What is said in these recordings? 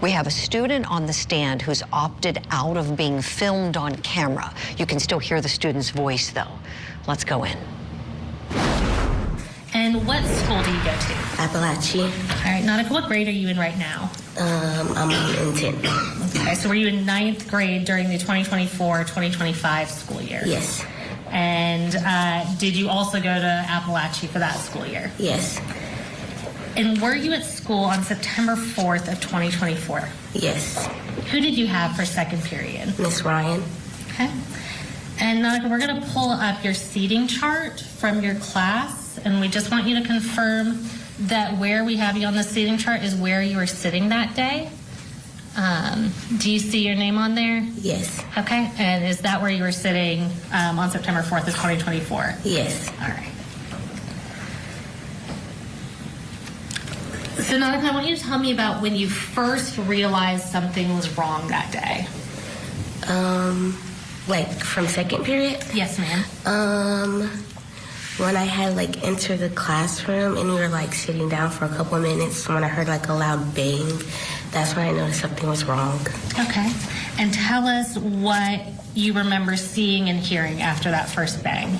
We have a student on the stand who's opted out of being filmed on camera. You can still hear the student's voice, though. Let's go in. And what school do you go to? Apalachee. All right, Nautica, what grade are you in right now? I'm in 10th. Okay, so were you in 9th grade during the 2024-2025 school year? Yes. And did you also go to Apalachee for that school year? Yes. And were you at school on September 4th of 2024? Yes. Who did you have for second period? Miss Ryan. Okay. And Nautica, we're going to pull up your seating chart from your class, and we just want you to confirm that where we have you on the seating chart is where you were sitting that day. Do you see your name on there? Yes. Okay. And is that where you were sitting on September 4th of 2024? Yes. All right. So, Nautica, I want you to tell me about when you first realized something was wrong that day. Like from second period? Yes, ma'am. When I had like entered the classroom and we were like sitting down for a couple of minutes, when I heard like a loud bang, that's when I noticed something was wrong. Okay. And tell us what you remember seeing and hearing after that first bang.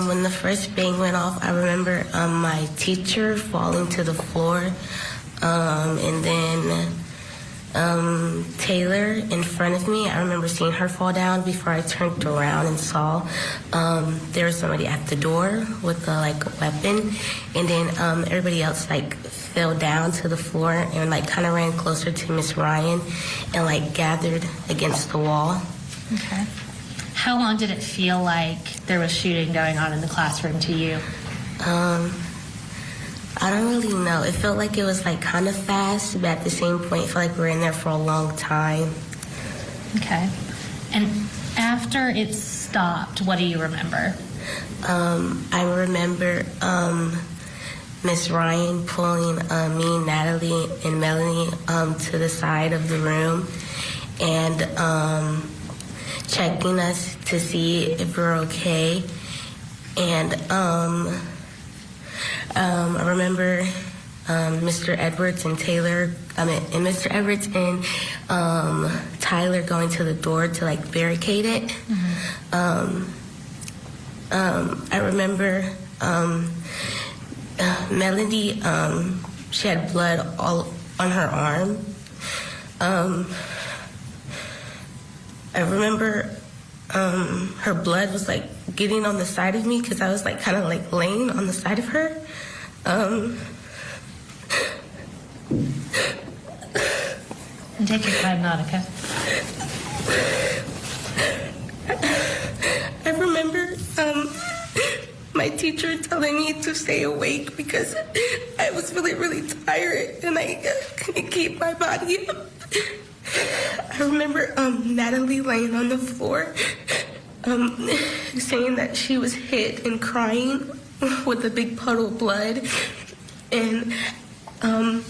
When the first bang went off, I remember my teacher falling to the floor, and then Taylor in front of me. I remember seeing her fall down before I turned around and saw there was somebody at the door with a weapon, and then everybody else like fell down to the floor and like kind of ran closer to Miss Ryan and like gathered against the wall. Okay. How long did it feel like there was shooting going on in the classroom to you? I don't really know. It felt like it was like kind of fast, but at the same point, I felt like we were in there for a long time. Okay. And after it stopped, what do you remember? I remember Miss Ryan pulling me, Natalie, and Melanie to the side of the room and checking us to see if we're okay. And I remember Mr. Edwards and Mr. Edwards and Tyler going to the door to like barricade it. Mm-hmm. I remember Melody, she had blood all on her arm. I remember her blood was like getting on the side of me because I was like kind of like laying on the side of her. And take your time, Nautica. I remember my teacher telling me to stay awake because I was really, really tired and I couldn't keep my body up. I remember Natalie laying on the floor saying that she was hit and crying with a big puddle of blood. And I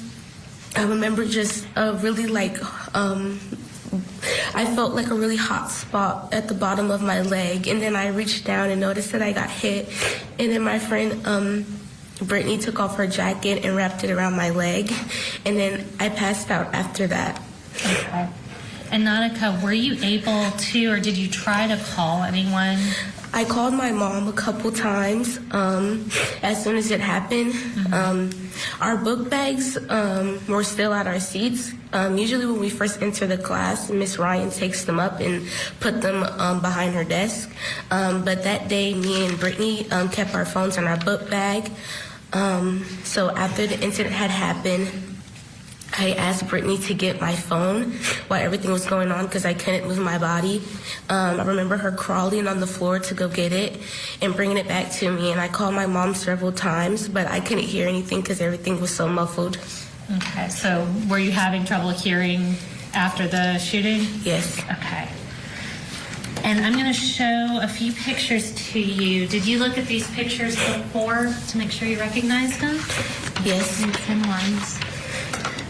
remember just really like, I felt like a really hot spot at the bottom of my leg. And then I reached down and noticed that I got hit. And then my friend, Brittany, took off her jacket and wrapped it around my leg. And then I passed out after that. Okay. And Nautica, were you able to, or did you try to call anyone? I called my mom a couple times as soon as it happened. Mm-hmm. Our book bags were still at our seats. Usually when we first enter the class, Miss Ryan takes them up and put them behind her desk. But that day, me and Brittany kept our phones in our book bag. So after the incident had happened, I asked Brittany to get my phone while everything was going on because I couldn't move my body. I remember her crawling on the floor to go get it and bringing it back to me. And I called my mom several times, but I couldn't hear anything because everything was so muffled. Okay, so were you having trouble hearing after the shooting? Yes. Okay. And I'm going to show a few pictures to you. Did you look at these pictures before to make sure you recognized them? Yes. And 10 lines.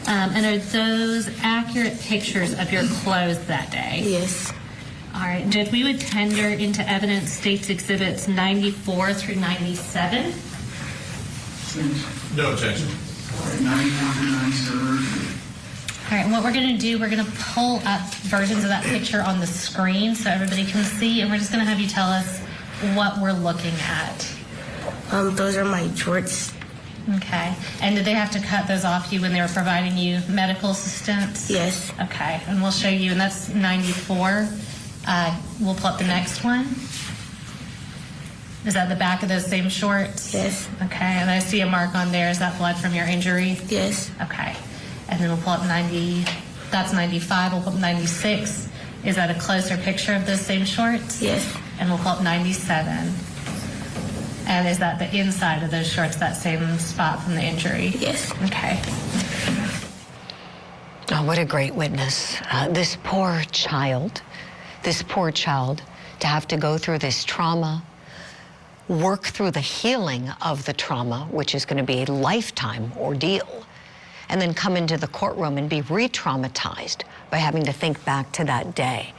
And are those accurate pictures of your clothes that day? Yes. All right. Judge, we would tender into evidence States Exhibits 94 through 97. No objection. 94 through 97. All right, and what we're going to do, we're going to pull up versions of that picture on the screen so everybody can see, and we're just going to have you tell us what we're looking at. Those are my jorts. Okay. And did they have to cut those off you when they were providing you medical assistance? Yes. Okay, and we'll show you, and that's 94. We'll pull up the next one. Is that the back of those same shorts? Yes. Okay, and I see a mark on there. Is that blood from your injury? Yes. Okay. And then we'll pull up 90. That's 95. We'll pull up 96. Is that a closer picture of those same shorts? Yes. And we'll pull up 97. And is that the inside of those shorts, that same spot from the injury? Yes. Okay. Oh, what a great witness. This poor child, to have to go through this trauma, work through the healing of the trauma, which is going to be a lifetime ordeal, and then come into the courtroom and be re-traumatized by having to think back to that day,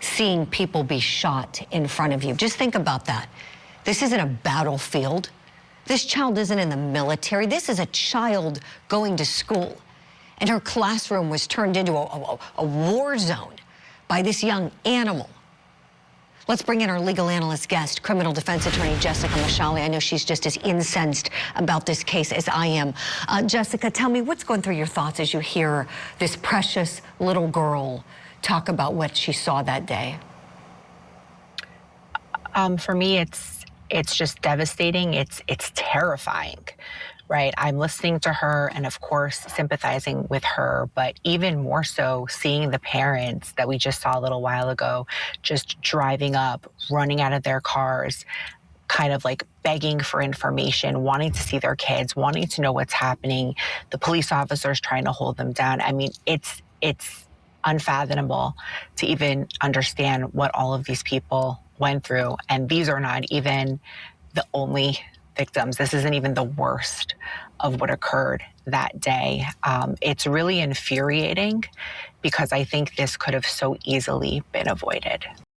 seeing people be shot in front of you. Just think about that. This isn't a battlefield. This child isn't in the military. This is a child going to school, and her classroom was turned into a war zone by this young animal. Let's bring in our legal analyst guest, criminal defense attorney Jessica Mashali. I know she's just as incensed about this case as I am. Jessica, tell me, what's going through your thoughts as you hear this precious little girl talk about what she saw that day? For me, it's just devastating. It's terrifying, right? I'm listening to her and, of course, sympathizing with her, but even more so seeing the parents that we just saw a little while ago just driving up, running out of their cars, kind of like begging for information, wanting to see their kids, wanting to know what's happening. The police officers trying to hold them down. I mean, it's unfathomable to even understand what all of these people went through. And these are not even the only victims. This isn't even the worst of what occurred that day. It's really infuriating because I think this could have so easily been avoided.